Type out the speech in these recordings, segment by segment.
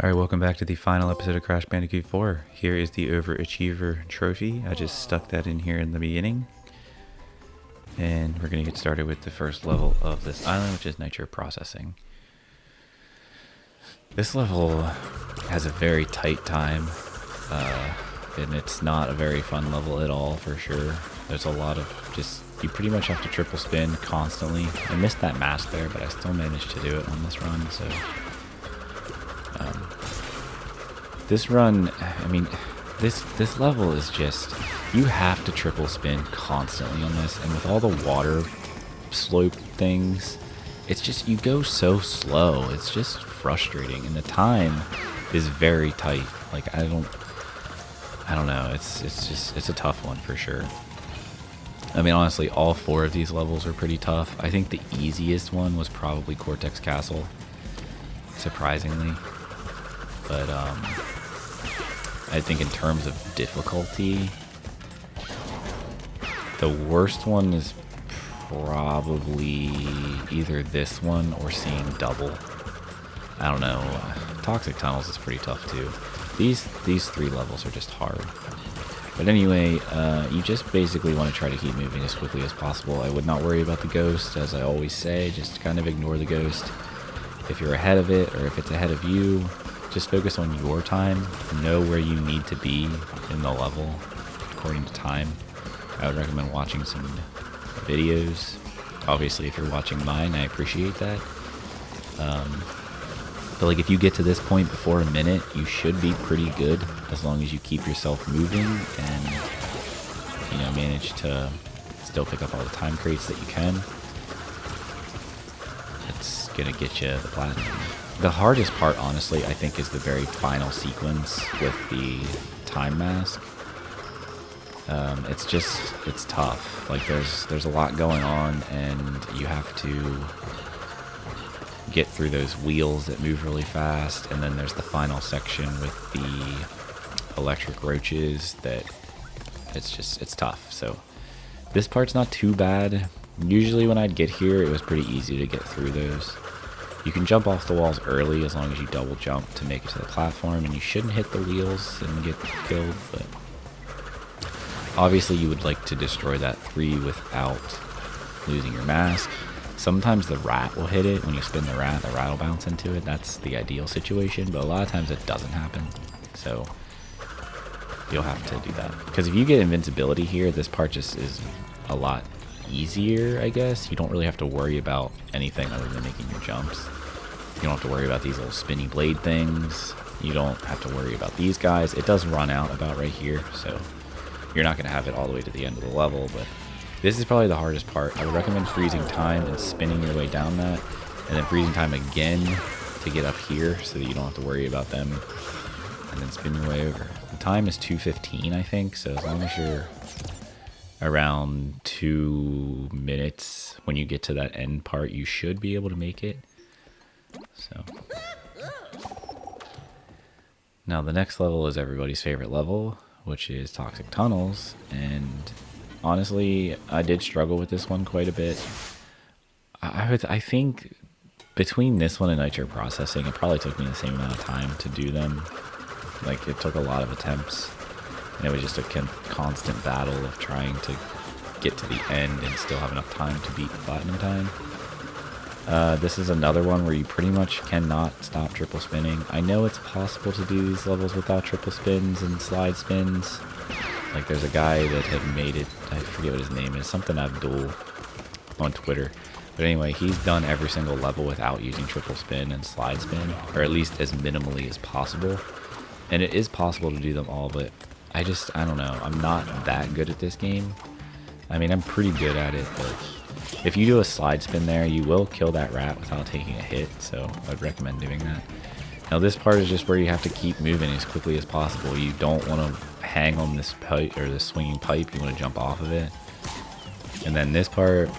Alright, welcome back to the final episode of Crash Bandicoot 4. Here is the OVER-Achiever trophy. I just stuck that in here in the beginning. And we're going to get started with the first level of this island, which is Nitro processing. This level has a very tight time, and it's not a very fun level at all for sure. There's a lot of you pretty much have to triple spin constantly. I missed that mask there, but I still managed to do it on this run, so... this run, I mean, this level is just, you have to triple spin constantly on this, and with all the water slope things, it's just, you go so slow, it's just frustrating, and the time is very tight. Like, I don't know, it's a tough one for sure. I mean, honestly, all four of these levels are pretty tough. I think the easiest one was probably Cortex Castle, surprisingly. But, I think in terms of difficulty, the worst one is probably either this one or seeing double. I don't know. Toxic Tunnels is pretty tough too. These three levels are just hard. But anyway, you just basically want to try to keep moving as quickly as possible. I would not worry about the ghost, as I always say. Just kind of ignore the ghost. If you're ahead of it, or if it's ahead of you, just focus on your time. Know where you need to be in the level according to time. I would recommend watching some videos. Obviously, if you're watching mine, I appreciate that. But like, if you get to this point before a minute, you should be pretty good as long as you keep yourself moving and, you know, manage to still pick up all the time crates that you can. It's gonna get you the platinum. The hardest part, honestly, I think, is the very final sequence with the time mask. It's tough. Like, there's a lot going on, and you have to get through those wheels that move really fast, and then there's the final section with the electric roaches that it's tough. So this part's not too bad. Usually when I'd get here, it was pretty easy to get through those. You can jump off the walls early as long as you double jump to make it to the platform, and you shouldn't hit the wheels and get killed, but obviously you would like to destroy that 3 without losing your mask. Sometimes the rat will hit it. When you spin the rat will bounce into it. That's the ideal situation, but a lot of times it doesn't happen, so you'll have to do that. Because if you get invincibility here, this part just is a lot easier, I guess. You don't really have to worry about anything other than making your jumps. You don't have to worry about these little spinny blade things. You don't have to worry about these guys. It does run out about right here, so you're not going to have it all the way to the end of the level, but this is probably the hardest part. I would recommend freezing time and spinning your way down that, and then freezing time again to get up here so that you don't have to worry about them, and then spin your way over. The time is 2:15, I think, so as long as you're around 2 minutes when you get to that end part, you should be able to make it. So now the next level is everybody's favorite level, which is Toxic Tunnels, and honestly, I did struggle with this one quite a bit. I think between this one and Nitro processing, it probably took me the same amount of time to do them. Like, it took a lot of attempts, and it was just a constant battle of trying to get to the end and still have enough time to beat platinum time. This is another one where you pretty much cannot stop triple spinning. I know it's possible to do these levels without triple spins and slide spins. Like, there's a guy that had made it, I forget what his name is, something Abdul on Twitter. But anyway, he's done every single level without using triple spin and slide spin, or at least as minimally as possible. And it is possible to do them all, but I don't know. I'm not that good at this game. I mean, I'm pretty good at it, but if you do a slide spin there, you will kill that rat without taking a hit, so I'd recommend doing that. Now, this part is just where you have to keep moving as quickly as possible. You don't want to hang on this pipe, or this swinging pipe. You want to jump off of it. And then this part,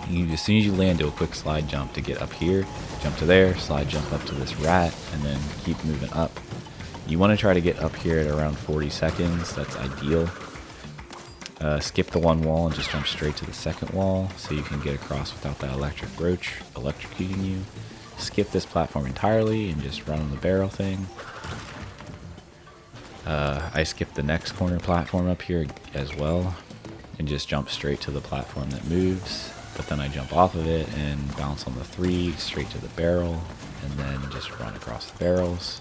as soon as you land, do a quick slide jump to get up here, jump to there, slide jump up to this rat, and then keep moving up. You want to try to get up here at around 40 seconds. That's ideal. Skip the one wall and just jump straight to the second wall so you can get across without that electric roach electrocuting you. skip this platform entirely and just run on the barrel thing. I skipped the next corner platform up here as well and just jump straight to the platform that moves, but then I jump off of it and bounce on the 3 straight to the barrel and then just run across the barrels.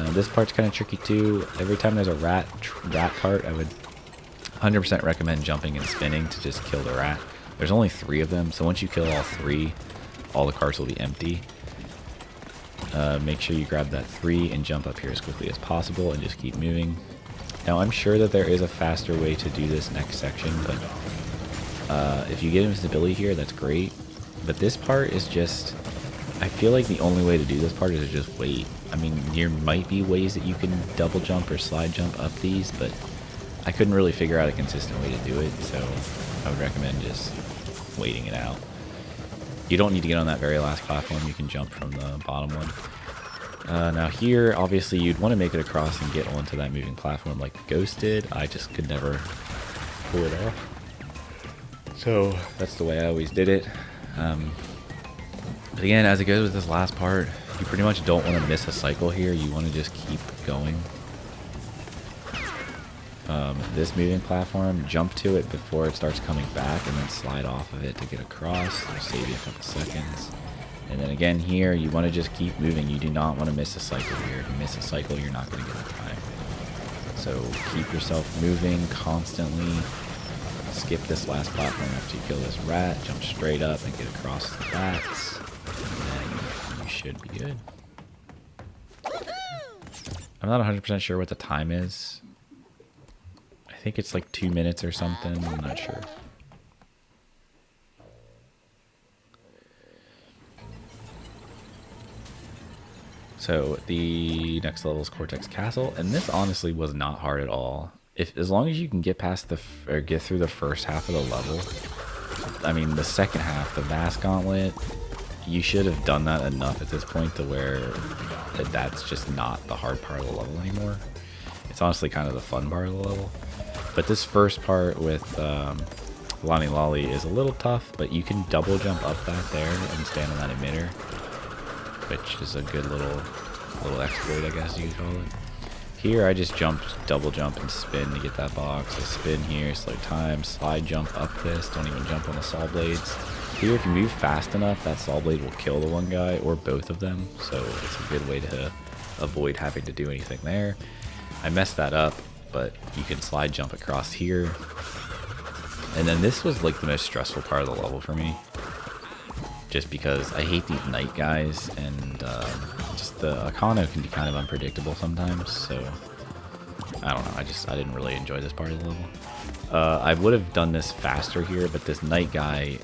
This part's kind of tricky too. Every time there's a rat cart, I would 100% recommend jumping and spinning to just kill the rat. There's only 3 of them, so once you kill all 3, all the carts will be empty. Make sure you grab that 3 and jump up here as quickly as possible and just keep moving. Now I'm sure that there is a faster way to do this next section, but if you get invincibility here, that's great. But this part is just, I feel like the only way to do this part is to just wait. I mean, there might be ways that you can double jump or slide jump up these, but I couldn't really figure out a consistent way to do it, so I would recommend just waiting it out. You don't need to get on that very last platform, you can jump from the bottom one. Now here, obviously you'd want to make it across and get onto that moving platform like the Ghost did. I just could never pull it off. So that's the way I always did it. But again, as it goes with this last part, you pretty much don't want to miss a cycle here. You want to just keep going. This moving platform, jump to it before it starts coming back and then slide off of it to get across. It'll save you a couple seconds. And then again here, you want to just keep moving. You do not want to miss a cycle here. If you miss a cycle, you're not going to get the time. So keep yourself moving constantly. Skip this last platform after you kill this rat. Jump straight up and get across the rats. And you should be good. I'm not 100% sure what the time is. I think it's like 2 minutes or something. I'm not sure. So the next level is Cortex Castle, and this honestly was not hard at all. As long as you can get past or get through the first half of the level, I mean the second half, the Vast Gauntlet, you should have done that enough at this point to where that's just not the hard part of the level anymore. It's honestly kind of the fun part of the level. But this first part with Lonnie Lolly is a little tough, but you can double jump up that there and stand on that emitter, which is a good little exploit, I guess you could call it. Here I just double jump and spin to get that box. I spin here, slow time, slide jump up this, don't even jump on the saw blades. Here if you move fast enough, that saw blade will kill the one guy or both of them, so it's a good way to avoid having to do anything there. I messed that up, but you can slide jump across here. And then this was like the most stressful part of the level for me, just because I hate these night guys, and just the Akano can be kind of unpredictable sometimes, so I don't know, I didn't really enjoy this part of the level. I would have done this faster here, but this night guy,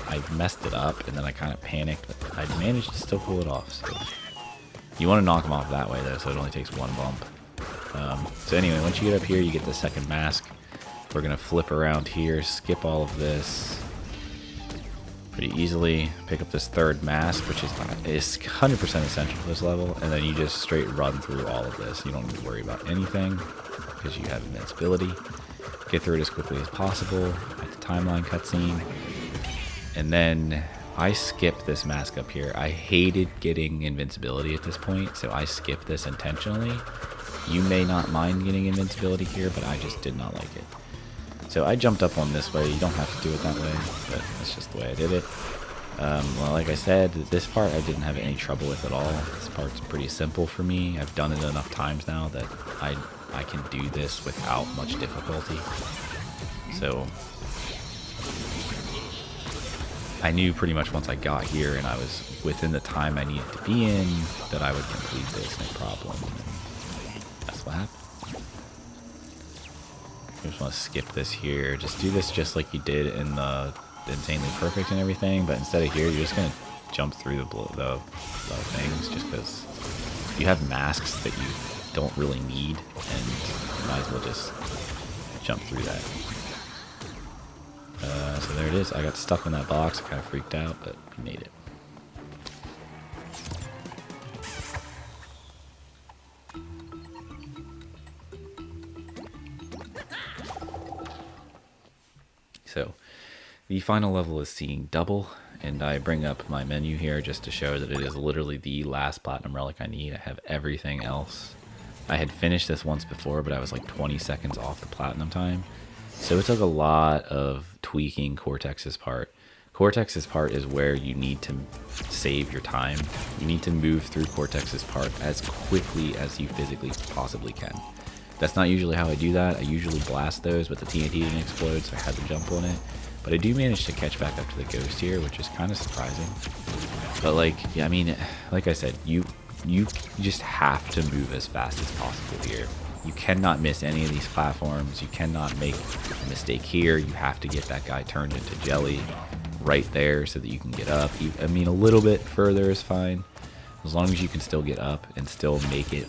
I messed it up and then I kind of panicked, but I managed to still pull it off. So you want to knock him off that way though, so it only takes one bump. So anyway, once you get up here, you get the second mask. We're going to flip around here, skip all of this pretty easily, pick up this third mask, which is 100% essential for this level, and then you just straight run through all of this. You don't need to worry about anything because you have invincibility. Get through it as quickly as possible at the timeline cutscene. And then I skipped this mask up here. I hated getting invincibility at this point, so I skipped this intentionally. You may not mind getting invincibility here, but I just did not like it. So I jumped up on this way. You don't have to do it that way, but that's just the way I did it. Well, like I said, this part I didn't have any trouble with at all. This part's pretty simple for me. I've done it enough times now that I can do this without much difficulty. So I knew pretty much once I got here and I was within the time I needed to be in that I would complete this, no problem. And that's what happened. I just want to skip this here. Just do this just like you did in the Insanely Perfect and everything, but instead of here, you're just going to jump through the things just because you have masks that you don't really need, and you might as well just jump through that. So there it is. I got stuck in that box. I kind of freaked out, but we made it. So the final level is Seeing Double, and I bring up my menu here just to show that it is literally the last platinum relic I need. I have everything else. I had finished this once before, but I was like 20 seconds off the platinum time. So it took a lot of tweaking Cortex's part. Cortex's part is where you need to save your time. You need to move through Cortex's part as quickly as you physically possibly can. That's not usually how I do that. I usually blast those, but the TNT didn't explode, so I had to jump on it. But I do manage to catch back up to the ghost here, which is kind of surprising. But like, yeah, I mean, like I said, you just have to move as fast as possible here. You cannot miss any of these platforms. You cannot make a mistake here. You have to get that guy turned into jelly right there so that you can get up. I mean, a little bit further is fine. As long as you can still get up and still make it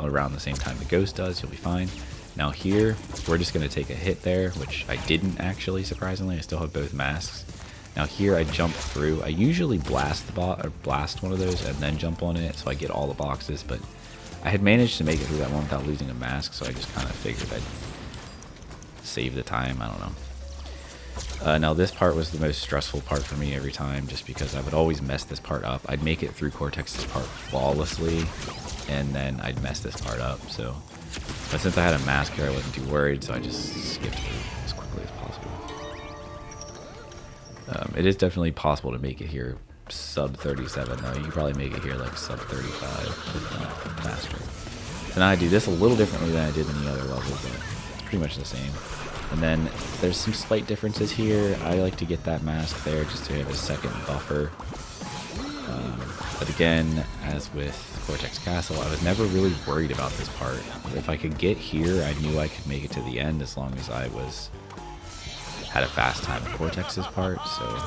around the same time the ghost does, you'll be fine. Now here, we're just going to take a hit there, which I didn't actually, surprisingly. I still have both masks. Now here I jump through. I usually blast one of those and then jump on it so I get all the boxes, but I had managed to make it through that one without losing a mask, so I just kind of figured I'd save the time. I don't know. Now this part was the most stressful part for me every time, just because I would always mess this part up. I'd make it through Cortex's part flawlessly, and then I'd mess this part up. So, but since I had a mask here, I wasn't too worried, so I just skipped through as quickly as possible. It is definitely possible to make it here sub 37 though. You can probably make it here like sub 35, if not faster. So now I do this a little differently than I did in the other level, but it's pretty much the same. And then there's some slight differences here. I like to get that mask there just to have a second buffer. But again, as with Cortex Castle, I was never really worried about this part. If I could get here, I knew I could make it to the end as long as I had a fast time at Cortex's part. So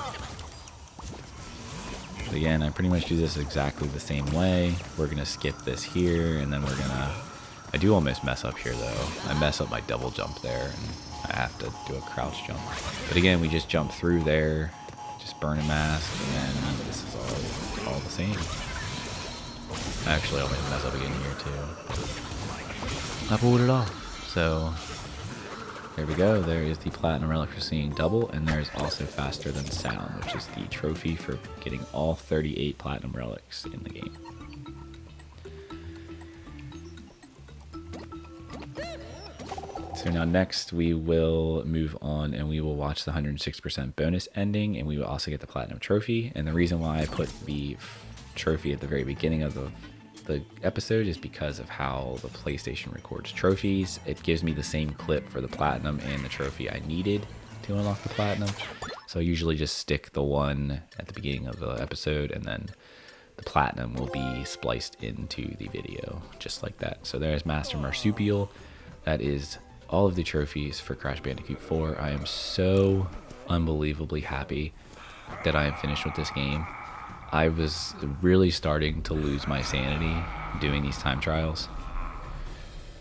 but again, I pretty much do this exactly the same way. We're gonna skip this here, and then I do almost mess up here though. I mess up my double jump there, and I have to do a crouch jump. But again, we just jump through there, just burn a mask, and then this is all the same. Actually, I'll mess up again here too. I pulled it off. So there we go. There is the platinum relic for seeing double, and there's also faster than sound, which is the trophy for getting all 38 platinum relics in the game. So now next we will move on and we will watch the 106% bonus ending, and we will also get the platinum trophy. And the reason why I put the trophy at the very beginning of the episode is because of how the PlayStation records trophies. It gives me the same clip for the platinum and the trophy I needed to unlock the platinum. So I usually just stick the one at the beginning of the episode, and then the platinum will be spliced into the video just like that. So there's Master Marsupial. That is all of the trophies for Crash Bandicoot 4. I am so unbelievably happy that I am finished with this game. I was really starting to lose my sanity doing these time trials,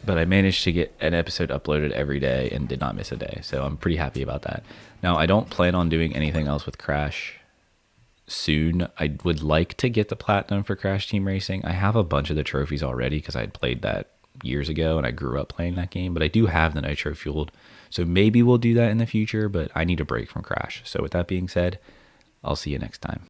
but I managed to get an episode uploaded every day and did not miss a day, so I'm pretty happy about that. Now, I don't plan on doing anything else with Crash soon. I would like to get the platinum for Crash Team Racing. I have a bunch of the trophies already because I had played that years ago and I grew up playing that game, but I do have the Nitro Fueled, so maybe we'll do that in the future, but I need a break from Crash. So with that being said, I'll see you next time.